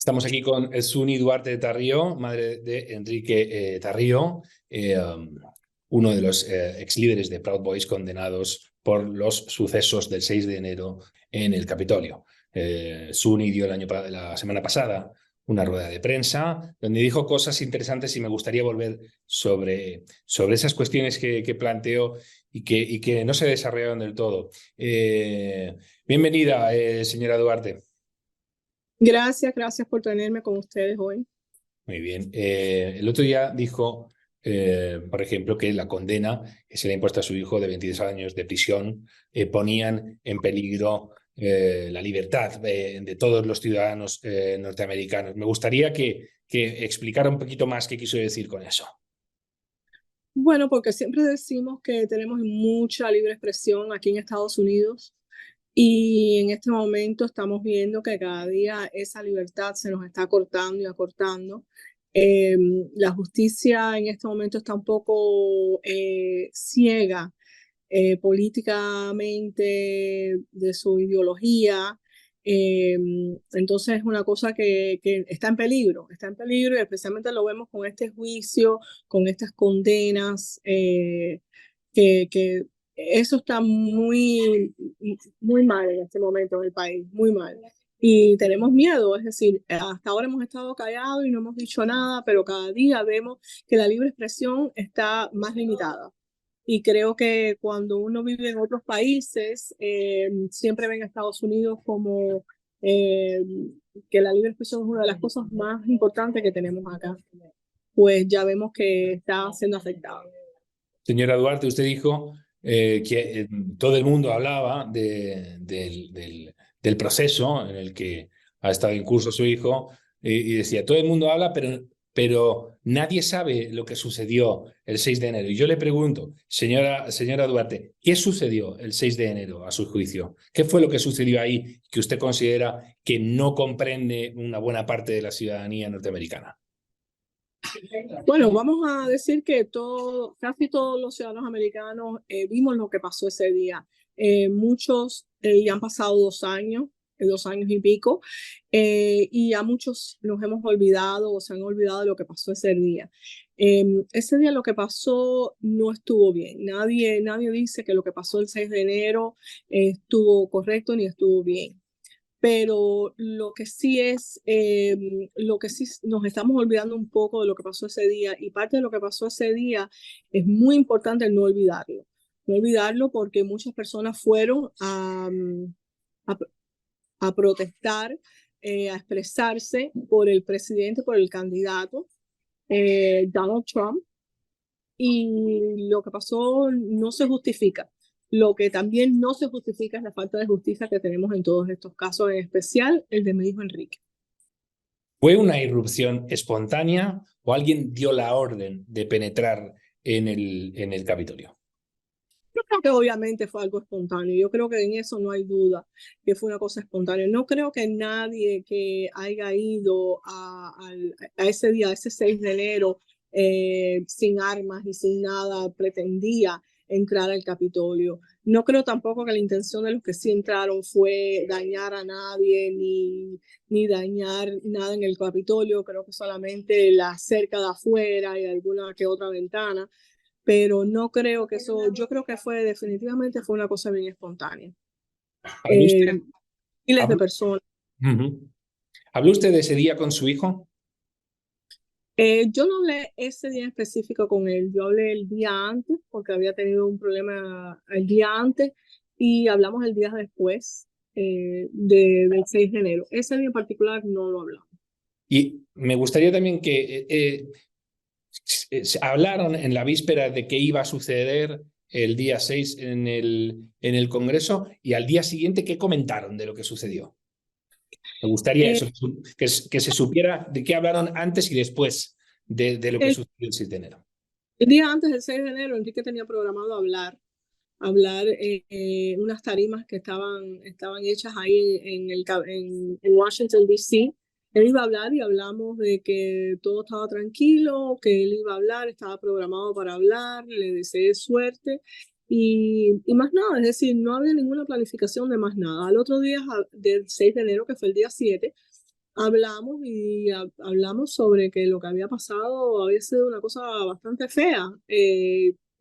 Estamos aquí con Suni Duarte de Tarrio, madre de Enrique Tarrio, uno de los ex líderes de Proud Boys condenados por los sucesos del 6 de enero en el Capitolio. Suni dio la semana pasada una rueda de prensa donde dijo cosas interesantes y me gustaría volver sobre esas cuestiones que planteó y que no se desarrollaron del todo. Bienvenida, señora Duarte. Gracias por tenerme con ustedes hoy. Muy bien. El otro día dijo, por ejemplo, que la condena que se le ha impuesto a su hijo de 22 años de prisión ponían en peligro la libertad de todos los ciudadanos norteamericanos. Me gustaría que explicara un poquito más qué quiso decir con eso. Bueno, porque siempre decimos que tenemos mucha libre expresión aquí en Estados Unidos y en este momento estamos viendo que cada día esa libertad se nos está acortando y acortando. La justicia en este momento está un poco ciega políticamente de su ideología. Entonces es una cosa que está en peligro y especialmente lo vemos con este juicio, con estas condenas, que eso está muy mal en este momento en el país, muy mal. Y tenemos miedo, es decir, hasta ahora hemos estado callados y no hemos dicho nada, pero cada día vemos que la libre expresión está más limitada. Y creo que cuando uno vive en otros países, siempre ven a Estados Unidos como eh, que la libre expresión es una de las cosas más importantes que tenemos acá. Pues ya vemos que está siendo afectado. Señora Duarte, usted dijo que todo el mundo hablaba del proceso en el que ha estado en curso su hijo y decía, todo el mundo habla, pero nadie sabe lo que sucedió el 6 de enero. Y yo le pregunto, señora Duarte, ¿qué sucedió el 6 de enero a su juicio? ¿Qué fue lo que sucedió ahí que usted considera que no comprende una buena parte de la ciudadanía norteamericana? Bueno, vamos a decir que casi todos los ciudadanos americanos vimos lo que pasó ese día. Muchos ya han pasado 2 años y pico, y a muchos nos hemos olvidado o se han olvidado de lo que pasó ese día. Ese día lo que pasó no estuvo bien. Nadie dice que lo que pasó el 6 de enero estuvo correcto ni estuvo bien. Pero lo que sí nos estamos olvidando un poco de lo que pasó ese día, y parte de lo que pasó ese día es muy importante no olvidarlo. No olvidarlo porque muchas personas fueron a protestar, a expresarse por el presidente, por el candidato Donald Trump, y lo que pasó no se justifica. Lo que también no se justifica es la falta de justicia que tenemos en todos estos casos, en especial el de mi hijo Enrique. ¿Fue una irrupción espontánea o alguien dio la orden de penetrar en el Capitolio? Yo creo que obviamente fue algo espontáneo. Yo creo que en eso no hay duda, que fue una cosa espontánea. No creo que nadie que haya ido a ese día, a ese 6 de enero, sin armas y sin nada, pretendía entrar al Capitolio. No creo tampoco que la intención de los que sí entraron fue dañar a nadie ni dañar nada en el Capitolio. Creo que solamente la cerca de afuera y alguna que otra ventana, pero no creo que eso, yo creo que definitivamente fue una cosa bien espontánea. ¿Habló usted, Miles de habló, personas. ¿Habló usted de ese día con su hijo? Yo no hablé ese día en específico con él, yo hablé el día antes porque había tenido un problema el día antes, y hablamos el día después del 6 de enero. Ese día en particular no lo hablamos. Y me gustaría también que hablaron en la víspera de qué iba a suceder el día 6 en el Congreso, y al día siguiente, ¿qué comentaron de lo que sucedió? Me gustaría eso, que se supiera de qué hablaron antes y después de lo que sucedió el 6 de enero. El día antes del 6 de enero, Enrique tenía programado hablar unas tarimas que estaban hechas ahí en Washington, D.C. Él iba a hablar y hablamos de que todo estaba tranquilo, que él iba a hablar, estaba programado para hablar, le deseé suerte y más nada, es decir, no había ninguna planificación de más nada. Al otro día del 6 de enero, que fue el día 7, hablamos y hablamos sobre que lo que había pasado había sido una cosa bastante fea.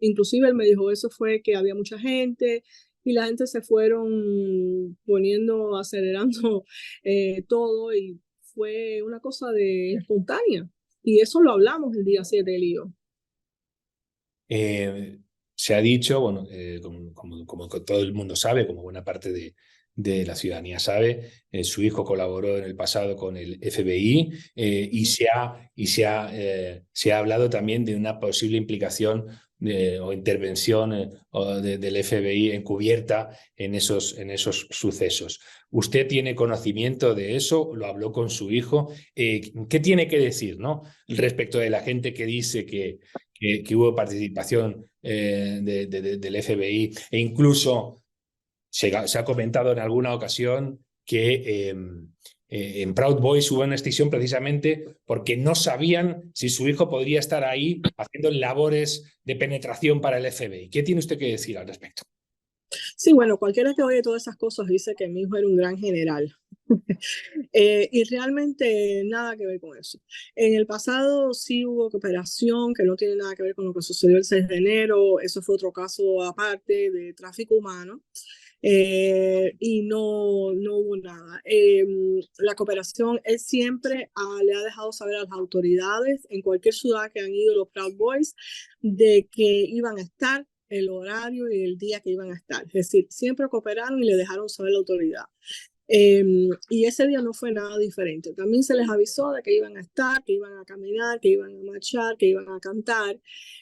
Inclusive él me dijo, eso fue que había mucha gente y la gente se fueron poniendo, acelerando todo y fue una cosa de espontánea. Y eso lo hablamos el día 7, él y yo. Se ha dicho, bueno, como todo el mundo sabe, como buena parte de la ciudadanía sabe, su hijo colaboró en el pasado con el FBI y se ha hablado también de una posible implicación o intervención del FBI encubierta en esos sucesos. ¿Usted tiene conocimiento de eso? ¿Lo habló con su hijo? ¿Qué tiene que decir, ¿no? Respecto de la gente que dice que hubo participación del FBI e incluso se ha comentado en alguna ocasión que en Proud Boys hubo una extinción precisamente porque no sabían si su hijo podría estar ahí haciendo labores de penetración para el FBI. ¿Qué tiene usted que decir al respecto? Sí, bueno, cualquiera que oye todas esas cosas dice que mi hijo era un gran general. Y realmente nada que ver con eso. En el pasado sí hubo cooperación que no tiene nada que ver con lo que sucedió el 6 de enero. Eso fue otro caso aparte de tráfico humano. Y no hubo nada. La cooperación, él siempre le ha dejado saber a las autoridades en cualquier ciudad que han ido los Proud Boys de que iban a estar, el horario y el día que iban a estar. Es decir, siempre cooperaron y le dejaron saber a la autoridad. Y ese día no fue nada diferente. También se les avisó de que iban a estar, que iban a caminar, que iban a marchar, que iban a cantar.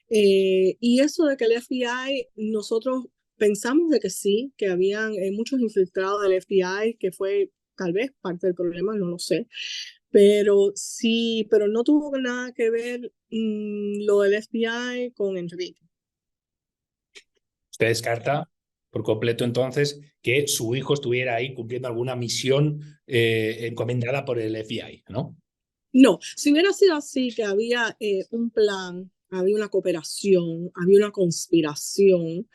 Y eso de que el FBI, nosotros pensamos de que sí, que habían muchos infiltrados del FBI, que fue tal vez parte del problema, no lo sé. Pero sí, pero no tuvo nada que ver lo del FBI con Enrique. ¿Usted descarta por completo entonces que su hijo estuviera ahí cumpliendo alguna misión encomendada por el FBI, ¿no? No, si hubiera sido así, que había un plan, había una cooperación, había una conspiración,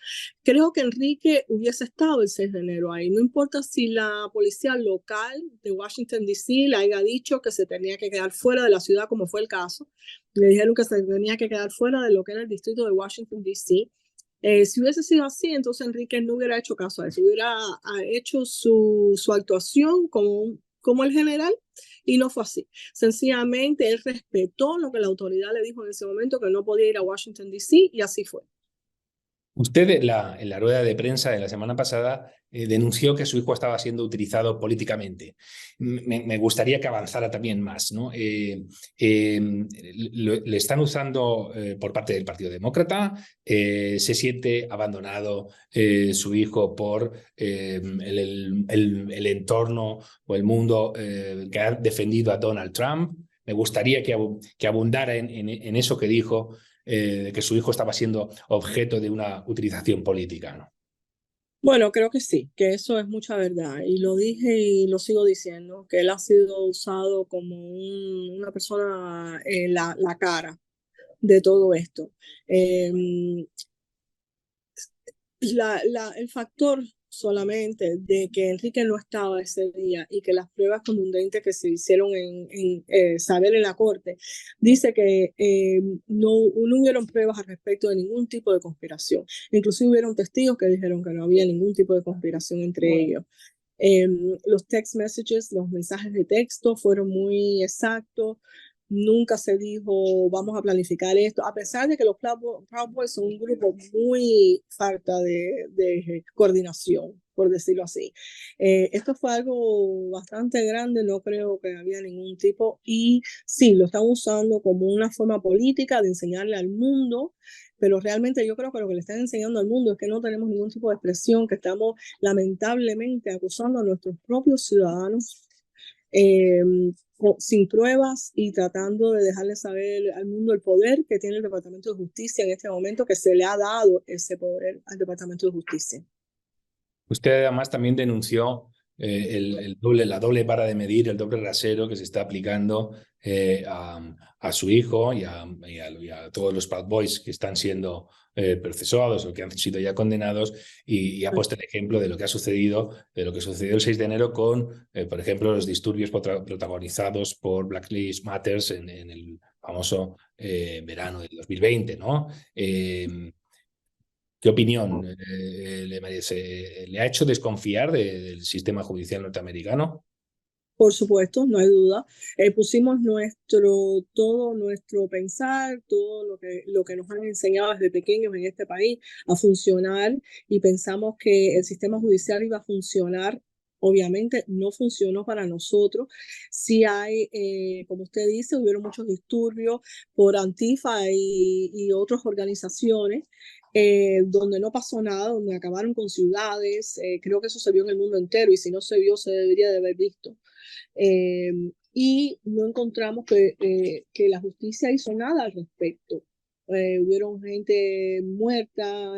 creo que Enrique hubiese estado el 6 de enero ahí. No importa si la policía local de Washington, D.C. le haya dicho que se tenía que quedar fuera de la ciudad, como fue el caso. Le dijeron que se tenía que quedar fuera de lo que era el distrito de Washington, D.C. Si hubiese sido así, entonces Enrique no hubiera hecho caso a eso, hubiera hecho su actuación como el general y no fue así. Sencillamente él respetó lo que la autoridad le dijo en ese momento, que no podía ir a Washington, D.C. y así fue. Usted en la rueda de prensa de la semana pasada denunció que su hijo estaba siendo utilizado políticamente. Me gustaría que avanzara también más, ¿no? Le están usando por parte del Partido Demócrata, se siente abandonado su hijo por el entorno o el mundo que ha defendido a Donald Trump. Me gustaría que abundara en eso que dijo de que su hijo estaba siendo objeto de una utilización política, ¿no? Bueno, creo que sí, que eso es mucha verdad. Y lo dije y lo sigo diciendo, que él ha sido usado como una persona, la cara de todo esto. Eh, el factor solamente de que Enrique no estaba ese día y que las pruebas contundentes que se hicieron saber en la corte, dice que no hubieron pruebas al respecto de ningún tipo de conspiración. Inclusive hubieron testigos que dijeron que no había ningún tipo de conspiración entre ellos. Los text messages, los mensajes de texto fueron muy exactos. Nunca se dijo, vamos a planificar esto, a pesar de que los Proud Boys son un grupo muy falta de coordinación, por decirlo así. Esto fue algo bastante grande, no creo que había ningún tipo, y sí, lo están usando como una forma política de enseñarle al mundo, pero realmente yo creo que lo que le están enseñando al mundo es que no tenemos ningún tipo de expresión, que estamos lamentablemente acusando a nuestros propios ciudadanos eh, sin pruebas y tratando de dejarle saber al mundo el poder que tiene el Departamento de Justicia en este momento, que se le ha dado ese poder al Departamento de Justicia. Usted además también denunció la doble vara de medir, el doble rasero que se está aplicando a su hijo y a todos los Proud Boys que están siendo procesados o que han sido ya condenados, y ha puesto el ejemplo de lo que ha sucedido, de lo que sucedió el 6 de enero con, por ejemplo, los disturbios protagonizados por Black Lives Matter en el famoso verano del 2020, ¿no? ¿Qué opinión le merece? ¿Le ha hecho desconfiar del sistema judicial norteamericano? Por supuesto, no hay duda. Pusimos todo nuestro pensar, todo lo que nos han enseñado desde pequeños en este país a funcionar, y pensamos que el sistema judicial iba a funcionar. Obviamente no funcionó para nosotros. Sí hay, como usted dice, hubieron muchos disturbios por Antifa y otras organizaciones. Donde no pasó nada, donde acabaron con ciudades. Creo que eso se vio en el mundo entero, y si no se vio, se debería de haber visto. Y no encontramos que la justicia hizo nada al respecto. Hubieron gente muerta,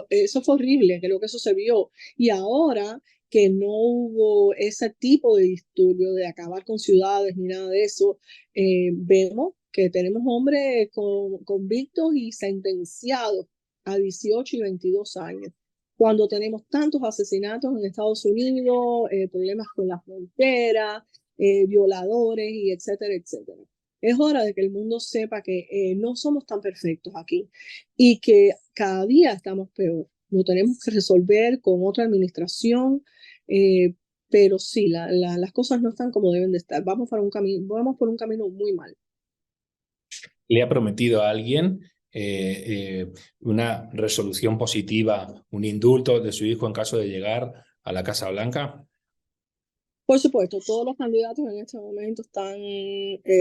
eso fue horrible, creo que eso se vio. Y ahora que no hubo ese tipo de disturbio de acabar con ciudades ni nada de eso, vemos que tenemos hombres convictos y sentenciados a 18 y 22 años. Cuando tenemos tantos asesinatos en Estados Unidos, problemas con la frontera, violadores y etcétera, etcétera. Es hora de que el mundo sepa que no somos tan perfectos aquí y que cada día estamos peor. Lo tenemos que resolver con otra administración, pero sí, las cosas no están como deben de estar. Vamos por un camino muy mal. ¿Le ha prometido a alguien una resolución positiva, un indulto de su hijo en caso de llegar a la Casa Blanca? Por supuesto, todos los candidatos en este momento están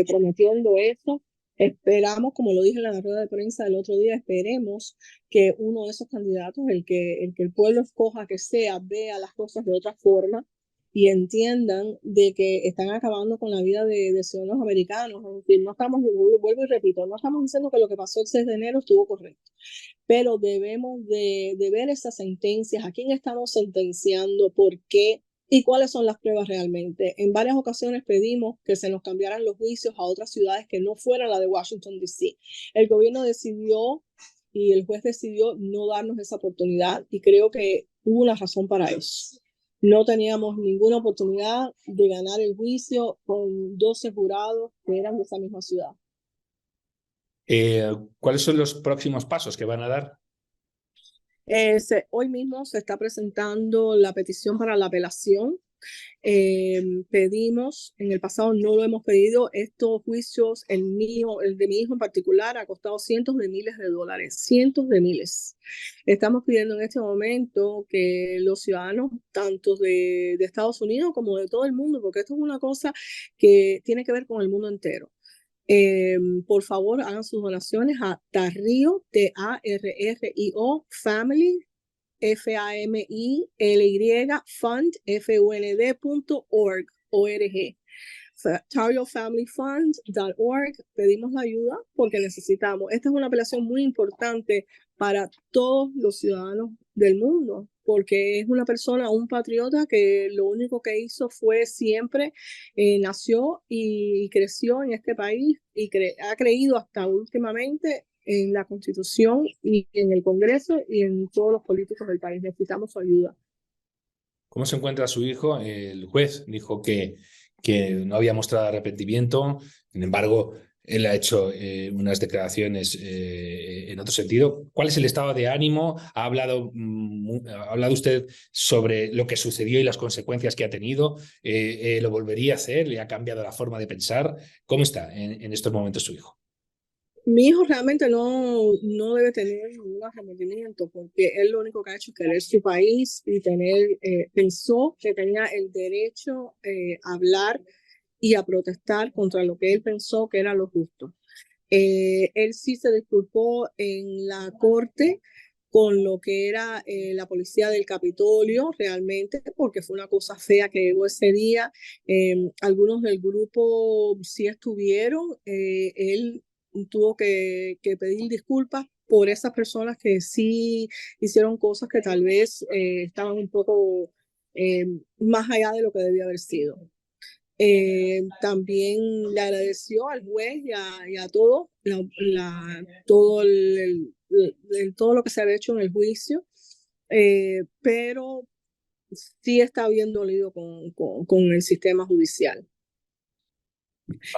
prometiendo eso. Esperamos, como lo dije en la rueda de prensa el otro día, esperemos que uno de esos candidatos, el que el pueblo escoja que sea, vea las cosas de otra forma y entiendan de que están acabando con la vida de ciudadanos americanos. Es decir, no estamos, vuelvo y repito, no estamos diciendo que lo que pasó el 6 de enero estuvo correcto, pero debemos de ver esas sentencias, a quién estamos sentenciando, por qué y cuáles son las pruebas realmente. En varias ocasiones pedimos que se nos cambiaran los juicios a otras ciudades que no fueran la de Washington, D.C. El gobierno decidió y el juez decidió no darnos esa oportunidad, y creo que hubo una razón para eso. No teníamos ninguna oportunidad de ganar el juicio con 12 jurados que eran de esa misma ciudad. ¿Cuáles son los próximos pasos que van a dar? Hoy mismo se está presentando la petición para la apelación. Pedimos, en el pasado no lo hemos pedido, estos juicios, el de mi hijo en particular, ha costado cientos de miles de dólares, cientos de miles. Estamos pidiendo en este momento que los ciudadanos, tanto de Estados Unidos como de todo el mundo, porque esto es una cosa que tiene que ver con el mundo entero, por favor hagan sus donaciones a Tarrio, Tarrio Family, FAMILY, Fund, FUND.org. TarrioFamilyFund.org. Pedimos la ayuda porque necesitamos. Esta es una apelación muy importante para todos los ciudadanos del mundo, porque es una persona, un patriota que lo único que hizo fue siempre, nació y creció en este país y ha creído hasta últimamente en la Constitución y en el Congreso y en todos los políticos del país. Necesitamos su ayuda. ¿Cómo se encuentra su hijo? El juez dijo que no había mostrado arrepentimiento, sin embargo, él ha hecho unas declaraciones en otro sentido. ¿Cuál es el estado de ánimo? ¿Ha hablado usted sobre lo que sucedió y las consecuencias que ha tenido? ¿Lo volvería a hacer? ¿Le ha cambiado la forma de pensar? ¿Cómo está en estos momentos su hijo? Mi hijo realmente no debe tener ningún arrepentimiento, porque él lo único que ha hecho es querer su país y pensó que tenía el derecho a hablar y a protestar contra lo que él pensó que era lo justo. Él sí se disculpó en la corte con lo que era la policía del Capitolio, realmente, porque fue una cosa fea que hubo ese día. Algunos del grupo sí estuvieron. Él tuvo que pedir disculpas por esas personas que sí hicieron cosas que tal vez estaban un poco más allá de lo que debía haber sido. También le agradeció al juez y a todo, todo lo que se había hecho en el juicio, pero sí está bien dolido con el sistema judicial.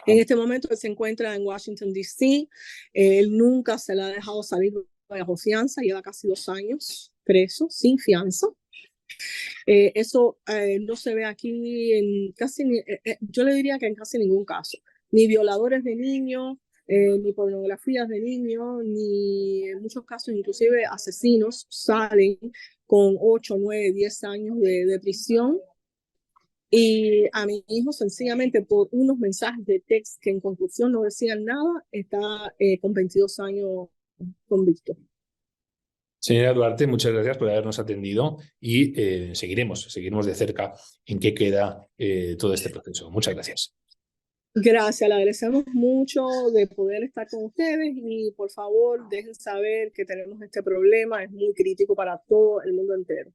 En este momento él se encuentra en Washington, D.C. Él nunca se le ha dejado salir bajo fianza, lleva casi 2 años preso, sin fianza. Eso no se ve aquí en casi, yo le diría que en casi ningún caso. Ni violadores de niños, ni pornografías de niños, ni en muchos casos inclusive asesinos salen con 8, 9, 10 años de prisión. Y a mi hijo, sencillamente por unos mensajes de texto que en conclusión no decían nada, está con 22 años convicto. Señora Duarte, muchas gracias por habernos atendido y seguiremos de cerca en qué queda todo este proceso. Muchas gracias. Gracias, le agradecemos mucho de poder estar con ustedes y por favor dejen saber que tenemos este problema, es muy crítico para todo el mundo entero.